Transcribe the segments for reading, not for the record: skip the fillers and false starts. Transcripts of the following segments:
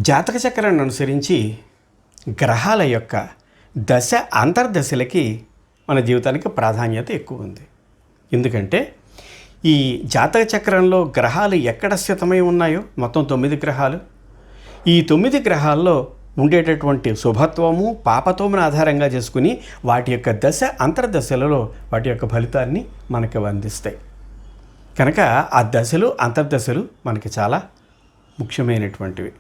జాతక చక్రాన్ని అనుసరించి గ్రహాల యొక్క దశ అంతర్దశలకి మన జీవితానికి ప్రాధాన్యత ఎక్కువ ఉంది. ఎందుకంటే ఈ జాతక చక్రంలో గ్రహాలు ఎక్కడ స్థితమై ఉన్నాయో మొత్తం 9 గ్రహాలు, ఈ 9 గ్రహాల్లో ఉండేటటువంటి శుభత్వము పాపత్వమును ఆధారంగా చేసుకుని వాటి యొక్క దశ అంతర్దశలలో వాటి యొక్క ఫలితాన్ని మనకు అందిస్తాయి. కనుక ఆ దశలు అంతర్దశలు మనకి చాలా ముఖ్యమైనటువంటివి.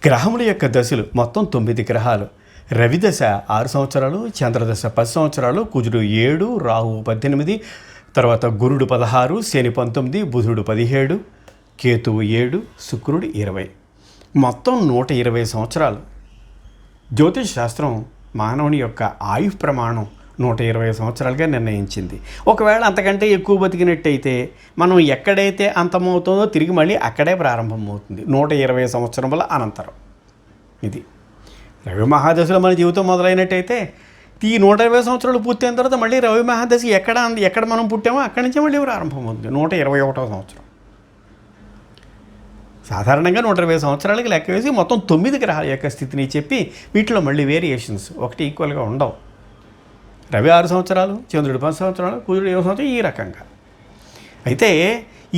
గ్రహముల యొక్క దశలు మొత్తం 9 గ్రహాలు. రవి దశ 6 సంవత్సరాలు, చంద్రదశ 10 సంవత్సరాలు, కుజుడు 7, రాహు 18, తర్వాత గురుడు 16, శని 19, బుధుడు 17, కేతువు 7, శుక్రుడు 20, మొత్తం 120 సంవత్సరాలు. జ్యోతిష్ శాస్త్రం మానవుని యొక్క ఆయు ప్రమాణం 120 సంవత్సరాలుగా నిర్ణయించింది. ఒకవేళ అంతకంటే ఎక్కువ బతికినట్టయితే మనం ఎక్కడైతే అంతమవుతుందో తిరిగి మళ్ళీ అక్కడే ప్రారంభమవుతుంది 120 సంవత్సరముల అనంతరం. ఇది రవి మహాదశలో మన జీవితం మొదలైనట్టయితే ఈ 120 సంవత్సరాలు పూర్తయిన తర్వాత మళ్ళీ రవి మహాదశ ఎక్కడ మనం పుట్టామో అక్కడి నుంచే మళ్ళీ ప్రారంభమవుతుంది 121వ సంవత్సరం. సాధారణంగా 120 సంవత్సరాలకి లెక్క వేసి మొత్తం 9 గ్రహాల యొక్క స్థితిని చెప్పి వీటిలో మళ్ళీ వేరియేషన్స్ ఒకటి ఈక్వల్గా ఉండవు. రవి 6 సంవత్సరాలు, చంద్రుడు 10 సంవత్సరాలు, కుజుడు 7 సంవత్సరాలు, ఈ రకంగా. అయితే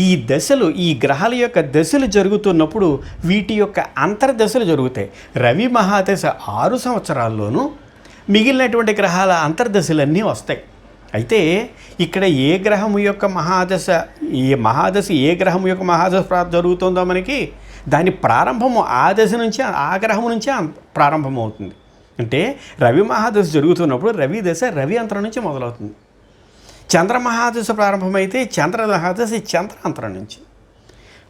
ఈ దశలు, ఈ గ్రహాల యొక్క దశలు జరుగుతున్నప్పుడు వీటి యొక్క అంతర్దశలు జరుగుతాయి. రవి మహాదశ 6 సంవత్సరాల్లోనూ మిగిలినటువంటి గ్రహాల అంతర్దశలన్నీ వస్తాయి. అయితే ఇక్కడ ఏ గ్రహము యొక్క మహాదశ ఏ గ్రహం యొక్క మహాదశ జరుగుతుందో మనకి దాని ప్రారంభము ఆ దశ నుంచి ఆ గ్రహం నుంచే ప్రారంభమవుతుంది. అంటే రవి మహాదశ జరుగుతున్నప్పుడు రవి దశ రవి అంతరం నుంచి మొదలవుతుంది. చంద్ర మహాదశ ప్రారంభమైతే చంద్ర మహాదశ చంద్ర అంతరం నుంచి,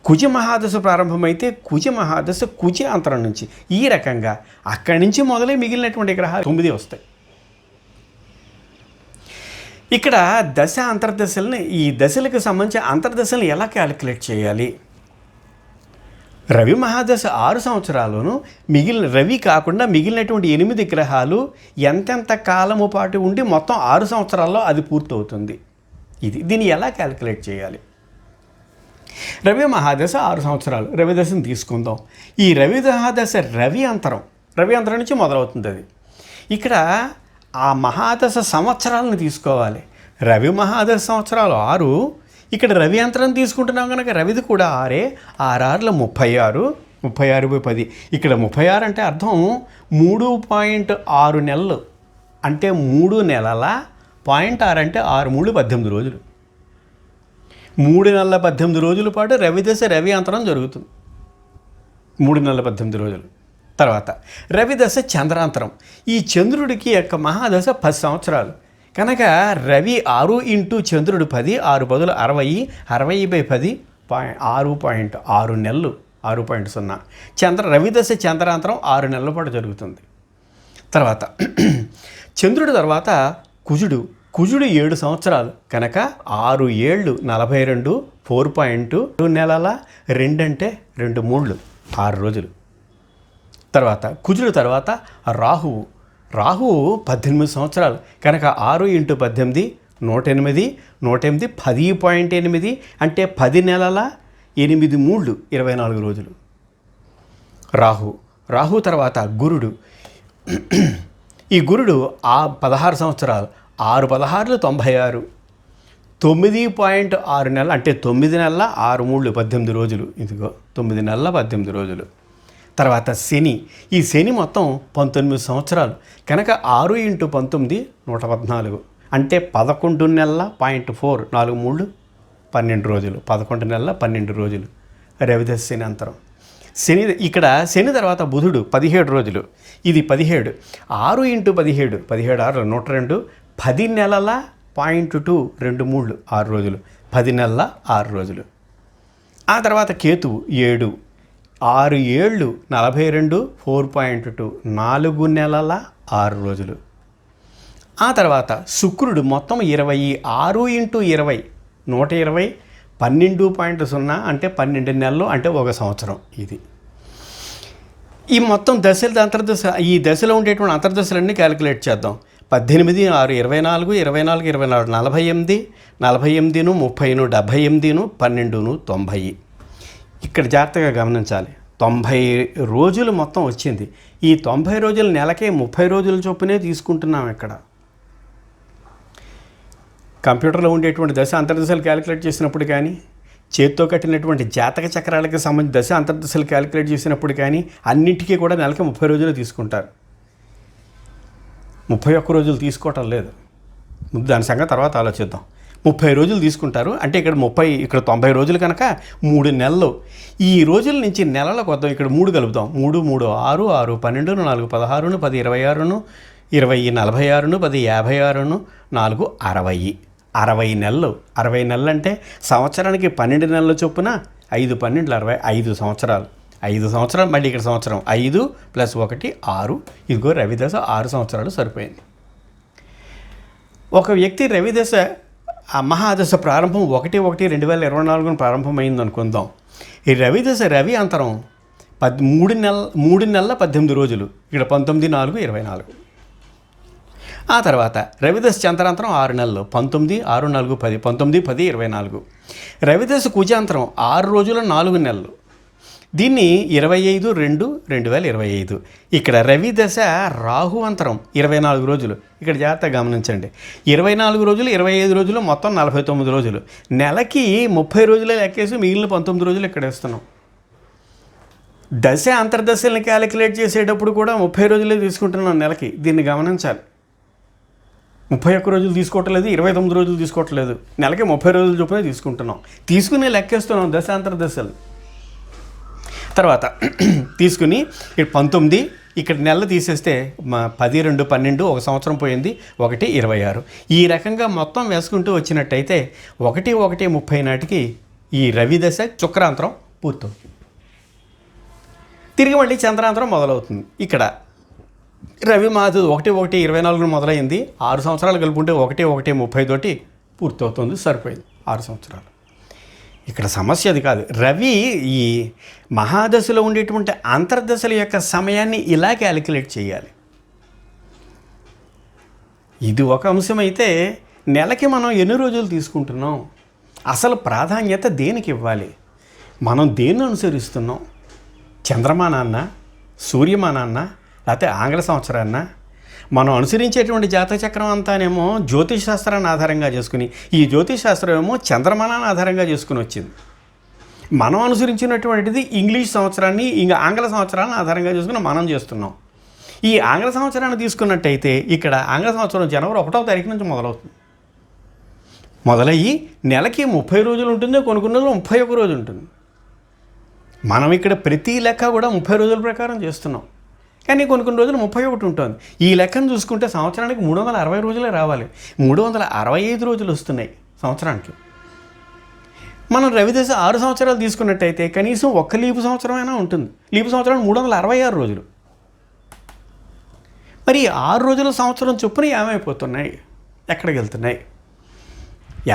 కుజ మహాదశ ప్రారంభమైతే కుజ మహాదశ కుజ అంతరం నుంచి, ఈ రకంగా అక్కడి నుంచి మొదలై మిగిలినటువంటి గ్రహాలు 9 వస్తాయి. ఇక్కడ దశ అంతర్దశల్ని, ఈ దశలకు సంబంధించిన అంతర్దశలను ఎలా క్యాలిక్యులేట్ చేయాలి? రవి మహాదశ 6 సంవత్సరాల్లోనూ రవి కాకుండా మిగిలినటువంటి 8 గ్రహాలు ఎంతెంత కాలము పాటు ఉండి మొత్తం 6 సంవత్సరాల్లో అది పూర్తవుతుంది. దీన్ని ఎలా క్యాలిక్యులేట్ చేయాలి? రవి మహాదశ 6 సంవత్సరాలు, రవి దశను తీసుకుందాం. ఈ రవి మహాదశ రవి అంతరం నుంచి మొదలవుతుంది. అది ఇక్కడ ఆ మహాదశ సంవత్సరాలను తీసుకోవాలి. రవి మహాదశ సంవత్సరాలు 6, ఇక్కడ రవి అంతరం తీసుకుంటున్నాం కనుక రవిది కూడా 6, 6 36, 36/10. ఇక్కడ 36 అంటే అర్థం 3.6 నెలలు, అంటే 3 నెలల 0.6 అంటే 6 3 18 రోజులు. 3 నెలల 18 రోజుల పాటు రవి దశ రవి అంతరం జరుగుతుంది. 3 నెలల 18 రోజులు. తర్వాత రవి దశ చంద్రాంతరం. ఈ చంద్రుడికి యొక్క మహాదశ 10 సంవత్సరాలు కనుక రవి 6 ఇంటూ చంద్రుడు 10, 6 బదులు 60, 60/10 6.6 నెలలు, 6.0. రవి దశ చంద్రాంతరం 6 నెలల పాటు జరుగుతుంది. తర్వాత చంద్రుడి తర్వాత కుజుడు 7 సంవత్సరాలు కనుక 6 ఏళ్ళు 42, 4.2 నెలల 2 అంటే 2 మూళ్ళు 6 రోజులు. తర్వాత కుజుడు తర్వాత రాహువు 18 సంవత్సరాలు కనుక 6 × 18 108, 10.8 అంటే 10 నెలల 8 మూళ్ళు 24 రోజులు. రాహు తర్వాత గురుడు. ఈ గురుడు 16 సంవత్సరాలు, 6 16 96, 9.6 నెలలు అంటే 9 నెలల 6 మూళ్ళు 18 రోజులు. ఇదిగో 9 నెలల 18 రోజులు. తర్వాత శని. ఈ శని మొత్తం 19 సంవత్సరాలు కనుక 6 × 19 114 అంటే 11 నెలల 0.4 4 మూళ్ళు 12 రోజులు. 11 నెలల 12 రోజులు రవిదశ శని అంతరం. ఇక్కడ శని తర్వాత బుధుడు 17 రోజులు. ఇది 17, 6 × 17 17 6 102, 10 నెలల 0.2 2 మూళ్ళు 6 రోజులు, 10 నెలల 6 రోజులు. ఆ తర్వాత కేతువు 7, 6 ఏళ్ళు 42, 4.2 4 నెలల 6 రోజులు. ఆ తర్వాత శుక్రుడు మొత్తం 20, 6 × 20 120, 12.0 అంటే 12 నెలలు అంటే 1 సంవత్సరం. ఇది ఈ మొత్తం దశల అంతర్దశ, ఈ దశలో ఉండేటువంటి అంతర్దశలన్నీ క్యాలిక్యులేట్ చేద్దాం. 18, 6 24, 24 24 48, 48 30 78, 12 90. ఇక్కడ జాగ్రత్తగా గమనించాలి. 90 రోజులు మొత్తం వచ్చింది. ఈ 90 రోజులు నెలకే 30 రోజుల చొప్పునే తీసుకుంటున్నాం. ఇక్కడ కంప్యూటర్లో ఉండేటువంటి దశ అంతర్దశలు క్యాలిక్యులేట్ చేసినప్పుడు కానీ, చేత్తో కట్టినటువంటి జాతక చక్రాలకు సంబంధించి దశ అంతర్దశలు క్యాలిక్యులేట్ చేసినప్పుడు కానీ అన్నింటికీ కూడా నెలకి 30 రోజులు తీసుకుంటారు. 31 రోజులు తీసుకోవటం లేదు. దాని సంగతి తర్వాత ఆలోచిద్దాం. 30 రోజులు తీసుకుంటారు. అంటే ఇక్కడ 90 రోజులు కనుక 3 నెలలు. ఈ రోజుల నుంచి నెలలకు వద్దాం. ఇక్కడ 3 కలుపుదాం. 3, 3, 6, 6, 12, 4, 16, 10, 26, 20, 46, 10, 56, 4, 60. 60 నెలలు. 60 నెలలు అంటే సంవత్సరానికి 12 నెలల చొప్పున 5, 12, 60, 5 సంవత్సరాలు. 5 సంవత్సరాలు మళ్ళీ ఇక్కడ సంవత్సరం 5 + 1 6. ఇదిగో రవిదశ 6 సంవత్సరాలు సరిపోయింది. ఒక వ్యక్తి రవిదశ మహాదశ ప్రారంభం 1/1/2024 ప్రారంభమైంది అనుకుందాం. ఈ రవిదశ రవి అంతరం 3 నెలల 18 రోజులు. ఇక్కడ 19/4/24. ఆ తర్వాత రవిదశ చంద్రాంతరం 6 నెలలు. 19, 6, 4, 10. 19/10/24. రవిదశ కుజాంతరం 6 రోజుల 4 నెలలు. దీన్ని 25/2/2025. ఇక్కడ రవిదశ రాహు అంతరం 24 రోజులు. ఇక్కడ జాగ్రత్తగా గమనించండి. 24 రోజులు, 25 రోజులు, మొత్తం 49 రోజులు. నెలకి 30 రోజులే లెక్కేసి మిగిలిన 19 రోజులు ఇక్కడ వేస్తున్నాం. దశ అంతర్దశల్ని క్యాలిక్యులేట్ చేసేటప్పుడు కూడా 30 రోజులే తీసుకుంటున్నాం నెలకి. దీన్ని గమనించాలి. 31 రోజులు తీసుకోవట్లేదు, 29 రోజులు తీసుకోవట్లేదు. నెలకి 30 రోజుల చొప్పున తీసుకుంటున్నాం. తీసుకుని లెక్కేస్తున్నాం దశ అంతర్దశలు. తర్వాత తీసుకుని ఇక్కడ 19, ఇక్కడ నెలలు తీసేస్తే 10, 2, 12, 1 సంవత్సరం పోయింది. 1, 26. ఈ రకంగా మొత్తం వేసుకుంటూ వచ్చినట్టయితే 1/1/30 నాటికి ఈ రవిదశ శుక్రాంతరం పూర్తవుతుంది. తిరిగి మళ్ళీ చంద్రాంతరం మొదలవుతుంది. ఇక్కడ రవి మాది 1/1/24 మొదలైంది. 6 సంవత్సరాలు కలుపుకుంటే 1/1/30 తోటి పూర్తవుతుంది. సరిపోయింది 6 సంవత్సరాలు. ఇక్కడ సమస్య అది కాదు. రవి ఈ మహాదశలో ఉండేటువంటి అంతర్దశల యొక్క సమయాన్ని ఇలా క్యాలిక్యులేట్ చేయాలి. ఇది ఒక అంశం అయితే నెలకి మనం ఎన్ని రోజులు తీసుకుంటున్నాం, అసలు ప్రాధాన్యత దేనికి ఇవ్వాలి, మనం దేన్ని అనుసరిస్తున్నాం, చంద్రమానాన్న, సూర్యమానాన్న, లేకపోతే ఆంగ్ల సంవత్సరాన్న? మనం అనుసరించేటువంటి జాతక చక్రం అంతానేమో జ్యోతిష్ శాస్త్రాన్ని ఆధారంగా చేసుకుని, ఈ జ్యోతిష్ శాస్త్రం ఏమో చంద్రమానాన్ని ఆధారంగా చేసుకుని వచ్చింది. మనం అనుసరించినటువంటిది ఇంగ్లీష్ సంవత్సరాన్ని, ఇంకా ఆంగ్ల సంవత్సరాన్ని ఆధారంగా చేసుకుని మనం చేస్తున్నాం. ఈ ఆంగ్ల సంవత్సరాన్ని తీసుకున్నట్టయితే ఇక్కడ ఆంగ్ల సంవత్సరం జనవరి 1వ తారీఖు నుంచి మొదలవుతుంది. మొదలయ్యి నెలకి 30 రోజులు ఉంటుంది, కొన్ని రోజులు 31 రోజు ఉంటుంది. మనం ఇక్కడ ప్రతి లెక్క కూడా 30 రోజుల ప్రకారం చేస్తున్నాం. కానీ కొన్ని రోజులు 31 ఉంటుంది. ఈ లెక్కను చూసుకుంటే సంవత్సరానికి 360 రోజులే రావాలి. 365 రోజులు వస్తున్నాయి సంవత్సరానికి. మనం రవిదశ 6 సంవత్సరాలు తీసుకున్నట్టయితే కనీసం ఒక్క లీపు సంవత్సరమైనా ఉంటుంది. లీపు సంవత్సరం 366 రోజులు. మరి 6 రోజుల సంవత్సరం చొప్పున ఏమైపోతున్నాయి, ఎక్కడికి వెళ్తున్నాయి?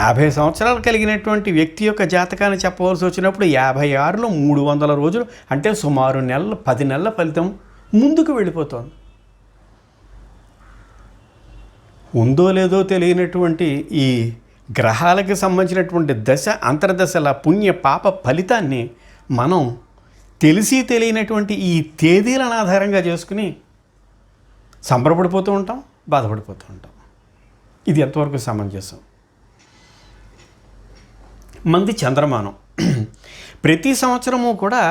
50 సంవత్సరాలు కలిగినటువంటి వ్యక్తి యొక్క జాతకాన్ని చెప్పవలసి వచ్చినప్పుడు 56లో 300 రోజులు అంటే సుమారు 10 నెలల ఫలితం ముందుకు వెళ్ళిపోతుంది. ఉందో లేదో తెలియనటువంటి ఈ గ్రహాలకు సంబంధించినటువంటి దశ అంతర్దశల పుణ్య పాప ఫలితాన్ని మనం తెలిసి తెలియనటువంటి ఈ తేదీలను ఆధారంగా చేసుకుని సంబరపడిపోతూ ఉంటాం, బాధపడిపోతూ ఉంటాం. ఇది ఎంతవరకు సమంజసం? మంది చంద్రమానం ప్రతి సంవత్సరము కూడా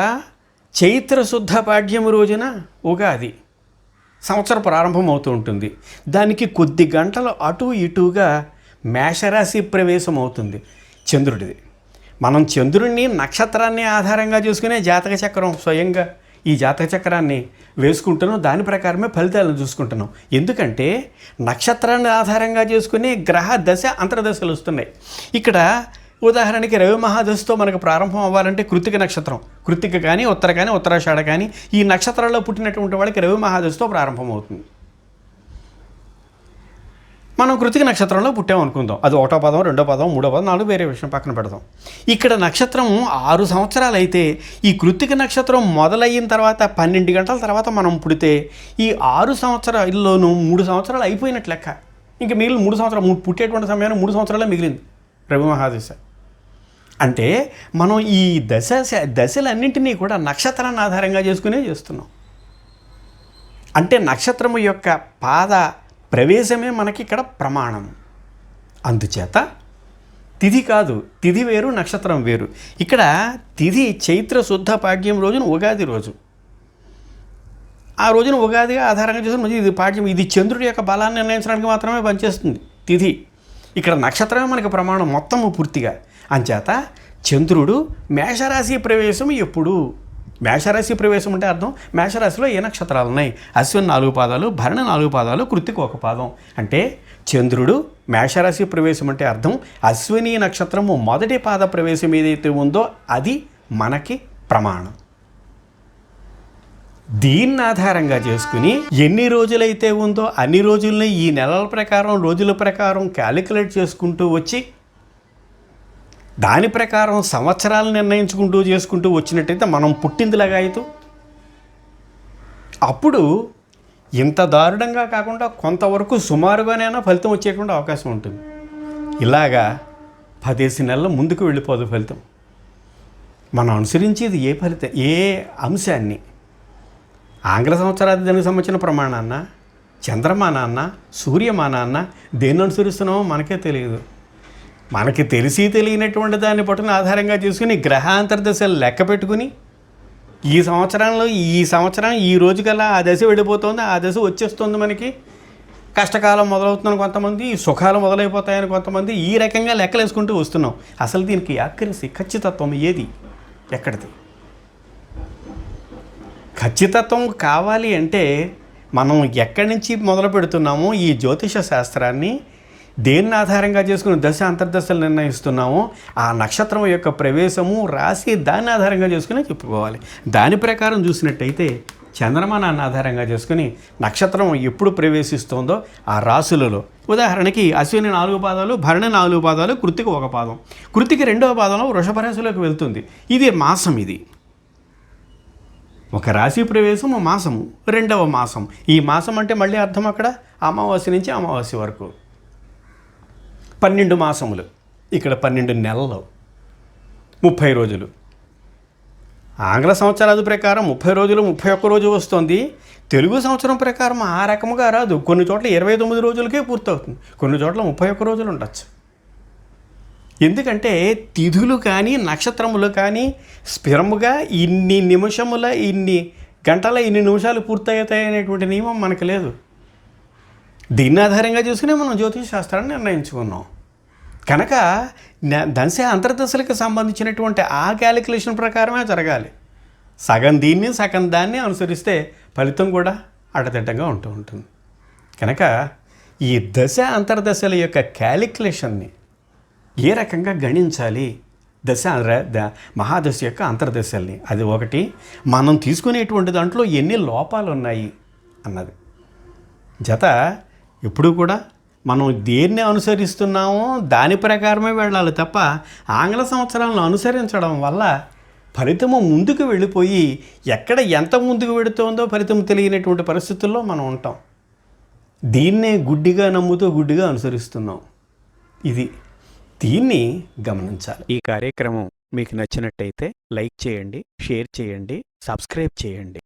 చైత్ర శుద్ధ పాడ్యము రోజున ఉగాది సంవత్సర ప్రారంభం అవుతూ ఉంటుంది. దానికి కొద్ది గంటలు అటు ఇటుగా మేషరాశి ప్రవేశం అవుతుంది చంద్రుడిది. మనం చంద్రుడిని నక్షత్రాన్ని ఆధారంగా చేసుకునే జాతక చక్రం స్వయంగా ఈ జాతక చక్రాన్ని వేసుకుంటున్నాం. దాని ప్రకారమే ఫలితాలను చూసుకుంటున్నాం. ఎందుకంటే నక్షత్రాన్ని ఆధారంగా చేసుకునే గ్రహ దశ అంతర్దశలు వస్తున్నాయి. ఇక్కడ ఉదాహరణకి రవి మహాదశతో మనకు ప్రారంభం అవ్వాలంటే కృత్తిక నక్షత్రం, కృత్తిక కానీ ఉత్తర కానీ ఉత్తరాషాఢ కానీ ఈ నక్షత్రాల్లో పుట్టినటువంటి వాళ్ళకి రవి మహాదశతో ప్రారంభం అవుతుంది. మనం కృత్తిక నక్షత్రంలో పుట్టామనుకుందాం. అది 1వ పదం, 2వ పదం, 3వ పదం, 4 వేరే విషయం పక్కన పెడదాం. ఇక్కడ నక్షత్రం 6 సంవత్సరాలు అయితే ఈ కృత్తిక నక్షత్రం మొదలైన తర్వాత 12 గంటల తర్వాత మనం పుడితే ఈ 6 సంవత్సరాల్లోనూ 3 సంవత్సరాలు అయిపోయినట్లు లెక్క. ఇంకా మిగిలిన 3 సంవత్సరాలు పుట్టేటువంటి సమయాన్ని 3 సంవత్సరాలే మిగిలింది రవి మహాదశ. అంటే మనం ఈ దశలన్నింటినీ కూడా నక్షత్రాన్ని ఆధారంగా చేసుకునే చేస్తున్నాం. అంటే నక్షత్రము యొక్క పాద ప్రవేశమే మనకి ఇక్కడ ప్రమాణం. అందుచేత తిథి కాదు, తిథి వేరు నక్షత్రం వేరు. ఇక్కడ తిథి చైత్ర శుద్ధ పాడ్యం రోజున ఉగాది రోజు. ఆ రోజున ఉగాదిగా ఆధారంగా చేసుకుని ఇది పాడ్యం, ఇది చంద్రుడి యొక్క బలాన్ని నిర్ణయించడానికి మాత్రమే పనిచేస్తుంది తిథి. ఇక్కడ నక్షత్రమే మనకి ప్రమాణం మొత్తము పూర్తిగా. అంచేత చంద్రుడు మేషరాశి ప్రవేశం ఎప్పుడు? మేషరాశి ప్రవేశం అంటే అర్థం మేషరాశిలో ఏ నక్షత్రాలు ఉన్నాయి? అశ్విని 4 పాదాలు, భరణి 4 పాదాలు, కృత్తిక 1 పాదం. అంటే చంద్రుడు మేషరాశి ప్రవేశం అంటే అర్థం అశ్విని నక్షత్రము మొదటి పాద ప్రవేశం ఏదైతే ఉందో అది మనకి ప్రమాణం. దీన్ని ఆధారంగా చేసుకుని ఎన్ని రోజులైతే ఉందో అన్ని రోజుల్ని ఈ నెలల ప్రకారం రోజుల ప్రకారం క్యాలిక్యులేట్ చేసుకుంటూ వచ్చి దాని ప్రకారం సంవత్సరాలు నిర్ణయించుకుంటూ చేసుకుంటూ వచ్చినట్టయితే మనం పుట్టిందిలాగా అయితే అప్పుడు ఇంత దారుణంగా కాకుండా కొంతవరకు సుమారుగానైనా ఫలితం వచ్చేయకుండా అవకాశం ఉంటుంది. ఇలాగా 10 నెలల ముందుకు వెళ్ళిపోదు ఫలితం. మనం అనుసరించేది ఏ ఫలితం, ఏ అంశాన్ని? ఆంగ్ల సంవత్సరాది దానికి సంబంధించిన ప్రమాణాన్న, చంద్రమానాన్న, సూర్యమానాన్న దేన్ని అనుసరిస్తున్నామో మనకే తెలియదు. మనకి తెలిసి తెలియనటువంటి దాన్ని పట్టుకుని ఆధారంగా చేసుకుని గ్రహాంతర్దశలు లెక్క పెట్టుకుని ఈ సంవత్సరం ఈ రోజుకల్లా ఆ దశ వెళ్ళిపోతుంది, ఆ దశ వచ్చేస్తుంది, మనకి కష్టకాలం మొదలవుతుందని కొంతమంది, సుఖాలు మొదలైపోతాయని కొంతమంది, ఈ రకంగా లెక్కలు వేసుకుంటూ వస్తున్నాం. అసలు దీనికి యాక్యురసీ, ఖచ్చితత్వం ఏది, ఎక్కడిది? ఖచ్చితత్వం కావాలి అంటే మనం ఎక్కడి నుంచి మొదలు పెడుతున్నామో ఈ జ్యోతిష శాస్త్రాన్ని దేన్ని ఆధారంగా చేసుకుని దశ అంతర్దశలు నిర్ణయిస్తున్నామో ఆ నక్షత్రం యొక్క ప్రవేశము రాశి దాన్ని ఆధారంగా చేసుకుని చెప్పుకోవాలి. దాని ప్రకారం చూసినట్టయితే చంద్రమానాన్ని ఆధారంగా చేసుకుని నక్షత్రం ఎప్పుడు ప్రవేశిస్తుందో ఆ రాశులలో, ఉదాహరణకి అశ్విని 4 పాదాలు, భరణి 4 పాదాలు, కృత్తిక 1 పాదం. కృత్తిక 2వ పాదంలో వృషభ రాశిలోకి వెళ్తుంది. ఇది మాసం. ఇది ఒక రాశి ప్రవేశం మాసము, 2వ మాసం. ఈ మాసం అంటే మళ్ళీ అర్థం అక్కడ అమావాస్య నుంచి అమావాస్య వరకు 12 మాసములు. ఇక్కడ 12 నెలలు, 30 రోజులు. ఆంగ్ల సంవత్సరాది ప్రకారం 30 రోజులు, 31 రోజు వస్తుంది. తెలుగు సంవత్సరం ప్రకారం ఆ రకముగా రాదు. కొన్ని చోట్ల 29 రోజులకే పూర్తవుతుంది, కొన్ని చోట్ల 31 రోజులు ఉండొచ్చు. ఎందుకంటే తిథులు కానీ నక్షత్రములు కానీ స్థిరముగా ఇన్ని నిమిషముల, ఇన్ని గంటల, ఇన్ని నిమిషాలు పూర్తవుతాయి అనేటువంటి నియమం మనకు లేదు. దీన్ని ఆధారంగా చేసుకునే మనం జ్యోతిష శాస్త్రాన్ని నిర్ణయించుకున్నాం. కనుక దశ అంతర్దశలకు సంబంధించినటువంటి ఆ క్యాలిక్యులేషన్ ప్రకారమే జరగాలి. సగం దీన్ని సగం దాన్ని అనుసరిస్తే ఫలితం కూడా అడదిడ్డంగా ఉంటుంది. కనుక ఈ దశ అంతర్దశల యొక్క క్యాలిక్యులేషన్ని ఏ రకంగా గణించాలి, మహాదశ యొక్క అంతర్దశల్ని, అది ఒకటి. మనం తీసుకునేటువంటి దాంట్లో ఎన్ని లోపాలు ఉన్నాయి అన్నది జత. ఎప్పుడు కూడా మనం దేన్ని అనుసరిస్తున్నామో దాని ప్రకారమే వెళ్ళాలి తప్ప ఆంగ్ల సంవత్సరాలను అనుసరించడం వల్ల ఫలితము ముందుకు వెళ్ళిపోయి ఎక్కడ ఎంత ముందుకు వెళుతుందో ఫలితం తెలియనటువంటి పరిస్థితుల్లో మనం ఉంటాం. దీన్నే గుడ్డిగా నమ్ముతూ గుడ్డిగా అనుసరిస్తున్నాం. దీన్ని గమనించాలి. ఈ కార్యక్రమం మీకు నచ్చినట్టయితే లైక్ చేయండి, షేర్ చేయండి, సబ్స్క్రైబ్ చేయండి.